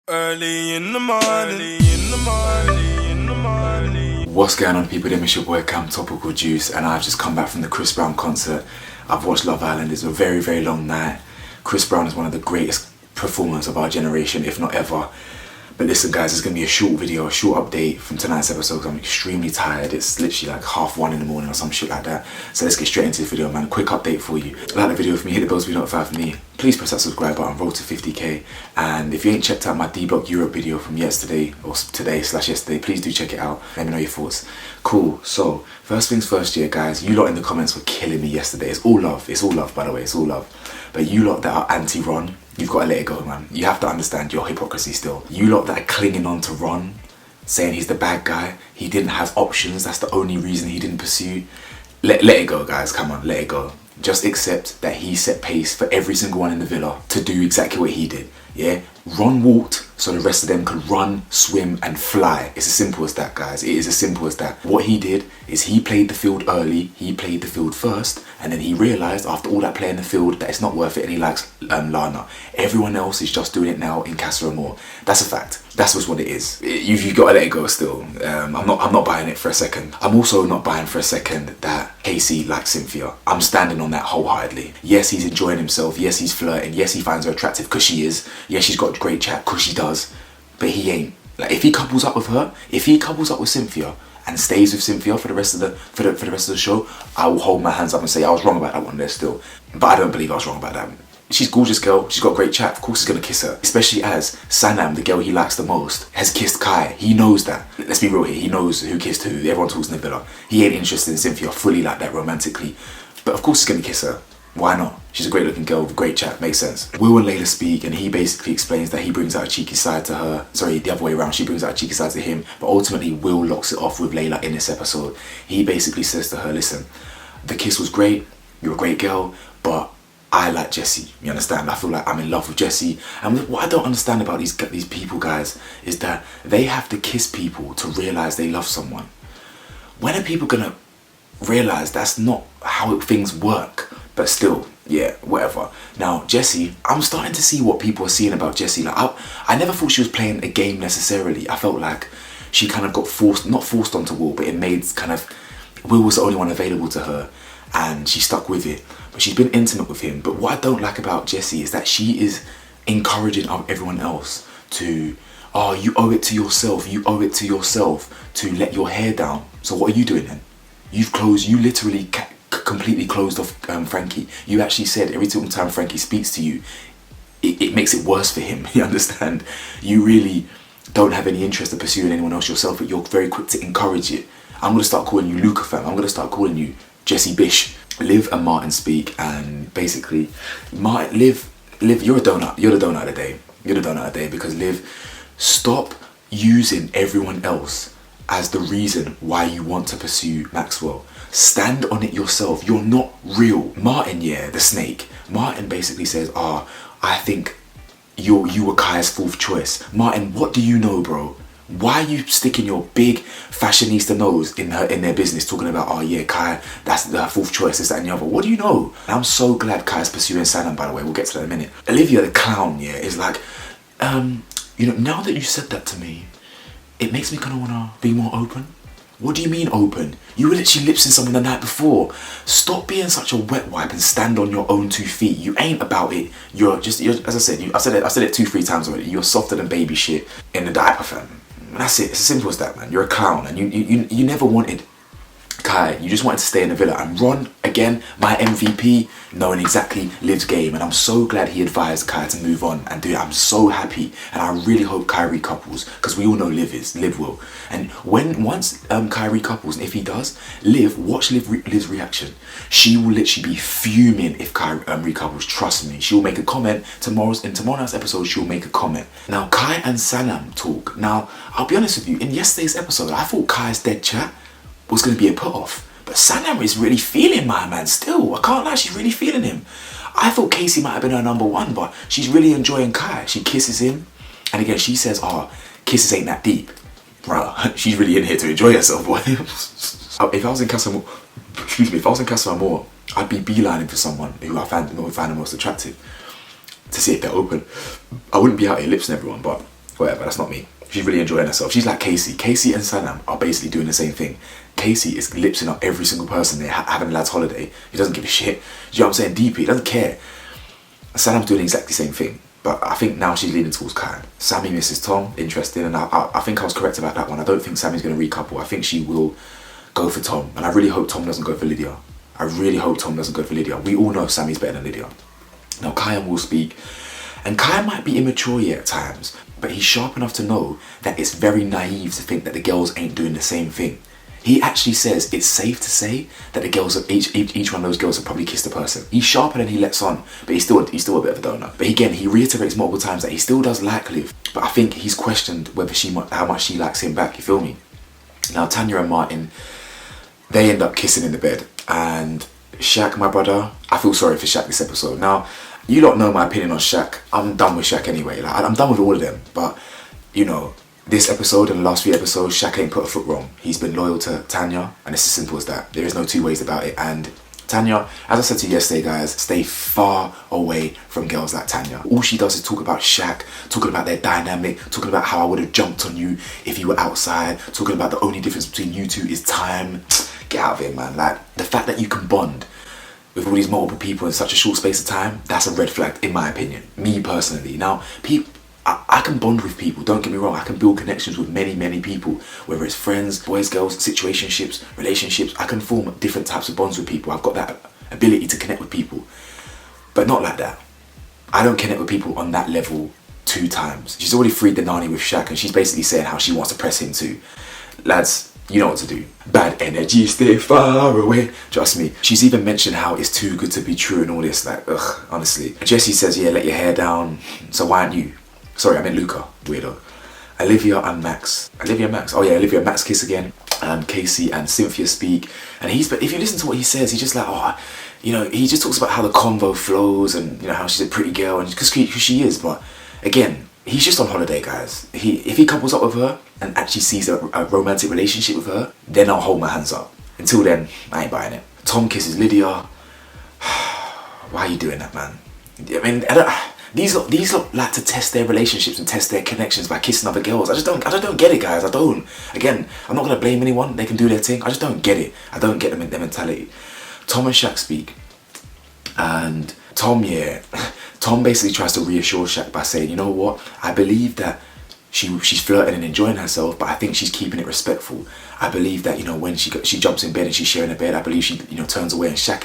Early in the morning. What's going on, people? It's your boy Cam Topical Juice, and I've just come back from the Chris Brown concert. I've watched Love Island. It's a very, very long night. Chris Brown is one of the greatest performers of our generation, if not ever. But listen, guys, it's going to be a short video, a short update from tonight's episode because I'm extremely tired. It's literally like 1:30 in the morning or some shit like that. So let's get straight into the video, man. Quick update for you. Like the video for me, hit the bell to be notified for me. Please press that subscribe button, roll to 50k. And if you ain't checked out my D-Block Europe video from yesterday, or today/yesterday, please do check it out. Let me know your thoughts. Cool. So, first things first, yeah, guys. You lot in the comments were killing me yesterday. It's all love. It's all love, by the way. It's all love. But you lot that are anti-Ron, you've got to let it go, man. You have to understand your hypocrisy still. You lot that are clinging on to Ron, saying he's the bad guy, he didn't have options, that's the only reason he didn't pursue. Let it go, guys. Come on, let it go. Just accept that he set pace for every single one in the villa to do exactly what he did. Yeah? Ron walked so the rest of them could run, swim and fly. It's as simple as that, guys. It is as simple as that. What he did is he played the field early, he played the field first, and then he realised after all that play in the field that it's not worth it and he likes Lana. Everyone else is just doing it now in Casa Amor. That's a fact. That's just what it is. You've got to let it go still. I'm not buying it for a second. I'm also not buying for a second that Casey likes Cynthia. I'm standing on that wholeheartedly. Yes, he's enjoying himself. Yes, he's flirting. Yes, he finds her attractive because she is. Yes, she's got great chat because she does. But he ain't. Like, if he couples up with her, if he couples up with Cynthia and stays with Cynthia for the rest of the show, I will hold my hands up and say I was wrong about that one there still. But I don't believe I was wrong about that. She's a gorgeous girl, she's got great chat, of course he's gonna kiss her. Especially as Sanam, the girl he likes the most, has kissed Kai. He knows that. Let's be real here, he knows who kissed who. Everyone talks in the villa. He ain't interested in Cynthia fully like that romantically. But of course he's gonna kiss her. Why not? She's a great looking girl with great chat, makes sense. Will and Layla speak and he basically explains that he brings out a cheeky side to her. Sorry, the other way around, she brings out a cheeky side to him. But ultimately Will locks it off with Layla in this episode. He basically says to her, listen, the kiss was great, you're a great girl, but I like Jessie, you understand? I feel like I'm in love with Jessie. And what I don't understand about these people, guys, is that they have to kiss people to realise they love someone. When are people gonna realise that's not how things work? But still, yeah, whatever. Now, Jessie, I'm starting to see what people are seeing about Jessie. Like, I never thought she was playing a game necessarily. I felt like she kind of got not forced onto Will, but it made kind of, Will was the only one available to her and she stuck with it. But she's been intimate with him. But what I don't like about Jessie is that she is encouraging everyone else to, oh, you owe it to yourself. You owe it to yourself to let your hair down. So what are you doing then? You literally completely closed off Frankie. You actually said every single time Frankie speaks to you, it makes it worse for him. You understand? You really don't have any interest in pursuing anyone else yourself, but you're very quick to encourage it. I'm going to start calling you Luca fam. I'm going to start calling you Jessie Bish. Liv and Martin speak, and basically Liv, you're a donut. You're the donut of the day. You're the donut of the day because Liv, stop using everyone else as the reason why you want to pursue Maxwell. Stand on it yourself. You're not real. Martin, yeah, the snake. Martin basically says, I think you were Kai's fourth choice. Martin, what do you know, bro? Why are you sticking your big fashionista nose in their business talking about, oh yeah, Kai, that's the fourth choice, this, that and the other? What do you know? And I'm so glad Kai's pursuing Sanam, by the way. We'll get to that in a minute. Olivia the clown, yeah, is like, you know, now that you said that to me, it makes me kind of want to be more open. What do you mean open? You were literally lip-syncing someone the night before. Stop being such a wet wipe and stand on your own 2 feet. You ain't about it. You're as I said, I said it 2-3 times already. You're softer than baby shit in the diaper, fam. That's it. It's as simple as that, man. You're a clown, and you never wanted Kai. You just wanted to stay in the villa. And Ron, again, my MVP, knowing exactly Liv's game, and I'm so glad he advised Kai to move on and do it. I'm so happy, and I really hope Kai recouples because we all know Liv will. And once Kai recouples, and if he does, watch Liv's reaction. She will literally be fuming if Kai recouples. Trust me, she will make a comment in tomorrow night's episode. She will make a comment. Now Kai and Sanam talk. Now I'll be honest with you. In yesterday's episode, I thought Kai's dead chat was going to be a put off. But Sanam is really feeling my man still. I can't lie, she's really feeling him. I thought Casey might have been her number one, but she's really enjoying Kai. She kisses him. And again, she says, kisses ain't that deep. Right, she's really in here to enjoy herself, boy. If I was in Casa Amor, I'd be beelining for someone who I find the most attractive to see if they're open. I wouldn't be out here lipsing everyone, but whatever, that's not me. She's really enjoying herself. She's like Casey. Casey and Sanam are basically doing the same thing. Casey is lipsing up every single person there, having a lad's holiday. He doesn't give a shit. You know what I'm saying? DP, he doesn't care. Sanam's doing exactly the same thing. But I think now she's leaning towards Kai. Sammy misses Tom, interesting, and I think I was correct about that one. I don't think Sammy's going to recouple. I think she will go for Tom, and I really hope Tom doesn't go for Lydia. I really hope Tom doesn't go for Lydia. We all know Sammy's better than Lydia. Now Kai will speak, and Kai might be immature yet at times, but he's sharp enough to know that it's very naive to think that the girls ain't doing the same thing. He actually says it's safe to say that the girls, each one of those girls have probably kissed a person. He's sharper than he lets on, but he's still a bit of a donut. But again, he reiterates multiple times that he still does like Liv, but I think he's questioned whether how much she likes him back, you feel me? Now Tanya and Martin, they end up kissing in the bed, and Shaq, my brother, I feel sorry for Shaq this episode. Now, you lot know my opinion on Shaq. I'm done with Shaq anyway, like, I'm done with all of them, but you know, this episode and the last few episodes, Shaq ain't put a foot wrong. He's been loyal to Tanya, and it's as simple as that. There is no two ways about it. And Tanya, as I said to you yesterday, guys, stay far away from girls like Tanya. All she does is talk about Shaq, talking about their dynamic, talking about how I would have jumped on you if you were outside, talking about the only difference between you two is time. Get out of here, man. Like, the fact that you can bond with all these multiple people in such a short space of time, that's a red flag, in my opinion. Me personally. Now, I can bond with people, don't get me wrong. I can build connections with many people, whether it's friends, boys, girls, situationships, relationships. I can form different types of bonds with people. I've got that ability to connect with people, but not like that. I don't connect with people on that level 2 times. She's already freed the nanny with Shaq, and she's basically saying how she wants to press him too. Lads, you know what to do. Bad energy, stay far away. Trust me. She's even mentioned how it's too good to be true and all this. Like, ugh, honestly. Jesse says, yeah, let your hair down. So why aren't you? Sorry, I meant Luca. Weirdo. Olivia and Max. Olivia and Max kiss again. Casey and Cynthia speak. And but if you listen to what he says, he's just like, oh, you know, he just talks about how the convo flows and, you know, how she's a pretty girl, and because she is. But again, he's just on holiday, guys. If he couples up with her and actually sees a romantic relationship with her, then I'll hold my hands up. Until then, I ain't buying it. Tom kisses Lydia. Why are you doing that, man? I mean, these lot like to test their relationships and test their connections by kissing other girls. I just don't get it, guys. I don't. Again, I'm not gonna blame anyone. They can do their thing. I just don't get it. I don't get their mentality. Tom and Shaq speak, and Tom basically tries to reassure Shaq by saying, you know what? I believe that she's flirting and enjoying herself, but I think she's keeping it respectful. I believe that, you know, when she jumps in bed and she's sharing a bed, I believe she, you know, turns away. And Shaq,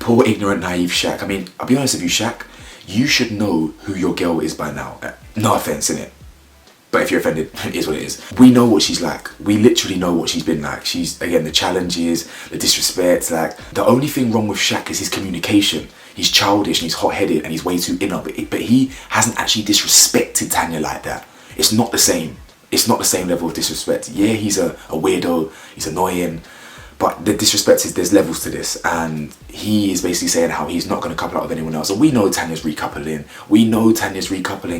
poor ignorant naive Shaq. I mean, I'll be honest with you, Shaq. You should know who your girl is by now. No offense, innit? But if you're offended, it is what it is. We know what she's like. We literally know what she's been like. She's, again, the challenges, the disrespect. Like, the only thing wrong with Shaq is his communication. He's childish and he's hot-headed and he's way too inner. But he hasn't actually disrespected Tanya like that. It's not the same. It's not the same level of disrespect. Yeah, he's a weirdo. He's annoying. But the disrespect is, there's levels to this, and he is basically saying how he's not going to couple up with anyone else. And we know Tanya's recoupling.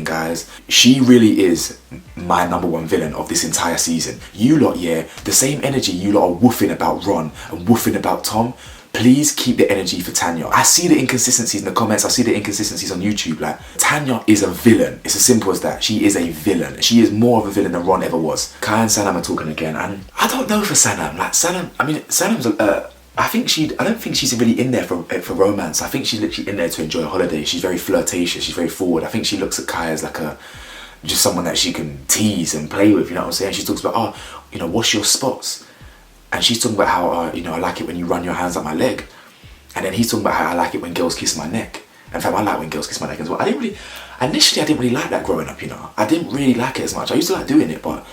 Guys. She really is my #1 villain of this entire season. You lot, yeah, the same energy you lot are woofing about Ron and woofing about Tom. Please keep the energy for Tanya. I see the inconsistencies in the comments. I see the inconsistencies on YouTube. Like, Tanya is a villain. It's as simple as that. She is a villain. She is more of a villain than Ron ever was. Kai and Sanam are talking again, and I don't know for Sanam. Like, Sanam's I don't think she's really in there for romance. I think she's literally in there to enjoy a holiday. She's very flirtatious. She's very forward. I think she looks at Kai as like just someone that she can tease and play with. You know what I'm saying? She talks about, oh, you know, what's your spots? And she's talking about how, you know, I like it when you run your hands up my leg. And then he's talking about how I like it when girls kiss my neck. In fact, I like when girls kiss my neck as well. Initially I didn't really like that growing up, you know. I didn't really like it as much. I used to like doing it, but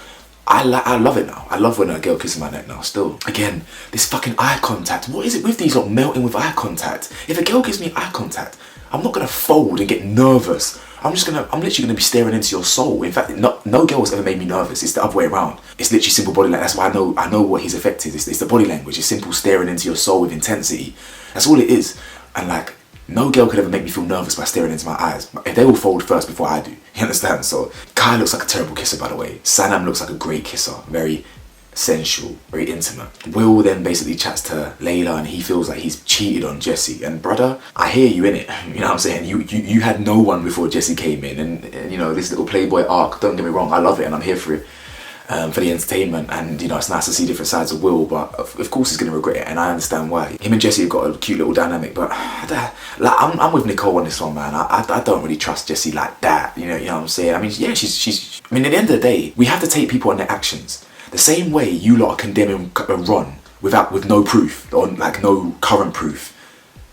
I love it now. I love when a girl kisses my neck now, still. Again, this fucking eye contact. What is it with these lot melting with eye contact? If a girl gives me eye contact, I'm not gonna fold and get nervous. I'm literally gonna be staring into your soul. In fact, no girl has ever made me nervous. It's the other way around. It's literally simple body language. That's why I know what he's affected. It's the body language. It's simple staring into your soul with intensity. That's all it is. And like, no girl could ever make me feel nervous by staring into my eyes. If they will fold first before I do. You understand? So Kai looks like a terrible kisser, by the way. Sanam looks like a great kisser. Very sensual, very intimate. Will then basically chats to Layla and he feels like he's cheated on Jesse. And brother, I hear you in it. You know what I'm saying? You had no one before Jesse came in, and you know, this little Playboy arc, don't get me wrong, I love it and I'm here for it. For the entertainment, and you know, it's nice to see different sides of Will, but of course he's going to regret it, and I understand why. Him and Jesse have got a cute little dynamic, but like, I'm with Nicole on this one, man. I don't really trust Jesse like that, you know what I'm saying? I mean, yeah, she's I mean, at the end of the day, we have to take people on their actions. The same way you lot are condemning Ron with no proof, or like no current proof,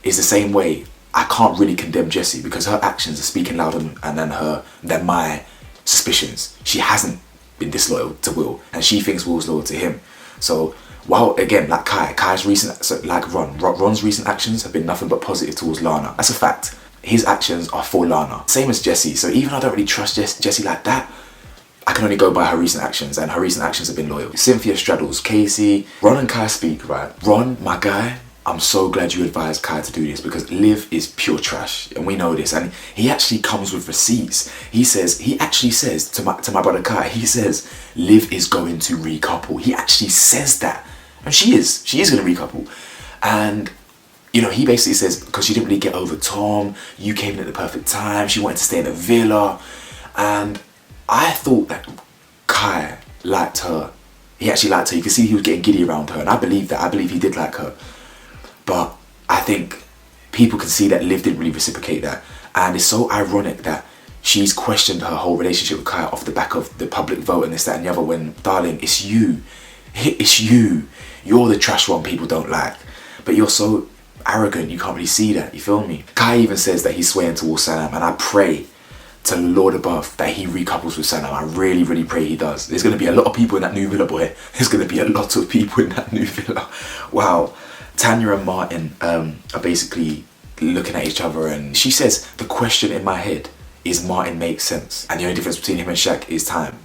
is the same way I can't really condemn Jessie, because her actions are speaking louder than my suspicions. She hasn't been disloyal to Will, and she thinks Will's loyal to him. So while again, like Kai's recent, so like Ron's recent actions have been nothing but positive towards Lana. That's a fact. His actions are for Lana. Same as Jessie. So even though I don't really trust Jessie like that, I can only go by her recent actions, and her recent actions have been loyal. Cynthia straddles Casey. Ron and Kai speak, right? Ron, my guy, I'm so glad you advised Kai to do this, because Liv is pure trash, and we know this. And he actually comes with receipts. He actually says to my brother Kai, he says Liv is going to recouple. He actually says that, and she is going to recouple. And you know, he basically says, because she didn't really get over Tom, you came in at the perfect time. She wanted to stay in the villa, and I thought that Kai liked her. He actually liked her. You can see he was getting giddy around her, and I believe that. I believe he did like her. But I think people can see that Liv didn't really reciprocate that. And it's so ironic that she's questioned her whole relationship with Kai off the back of the public vote and this, that and the other, when, darling, it's you. It's you. You're the trash one people don't like. But you're so arrogant, you can't really see that, you feel me? Kai even says that he's swaying towards Sanam, and I pray to the Lord above that he recouples with Sanam. I really, really pray he does. There's going to be a lot of people in that new villa, boy. There's going to be a lot of people in that new villa. Wow. Tanya and Martin are basically looking at each other, and she says, the question in my head is, Martin makes sense, and the only difference between him and Shaq is time.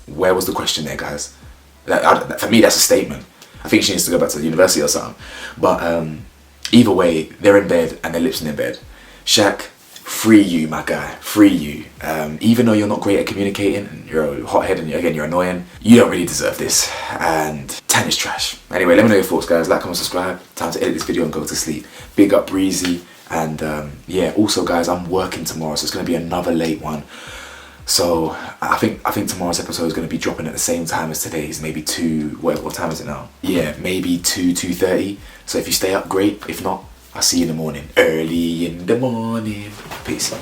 Where was the question there, guys? For me, that's a statement. I think she needs to go back to the university or something. But either way, they're in bed and their lips in their bed. Shaq, free you, my guy, free you. Even though you're not great at communicating, and you're a hothead, and again, you're annoying, you don't really deserve this. And Tanya's trash. Anyway, let me know your thoughts, guys. Like, comment, subscribe. Time to edit this video and go to sleep. Big up Breezy. And yeah, also guys, I'm working tomorrow, so it's going to be another late one. So I think tomorrow's episode is going to be dropping at the same time as today's, maybe 2, what time is it now? Yeah, maybe 2:30. So if you stay up, great. If not, I'll see you in the morning. Early in the morning. Peace.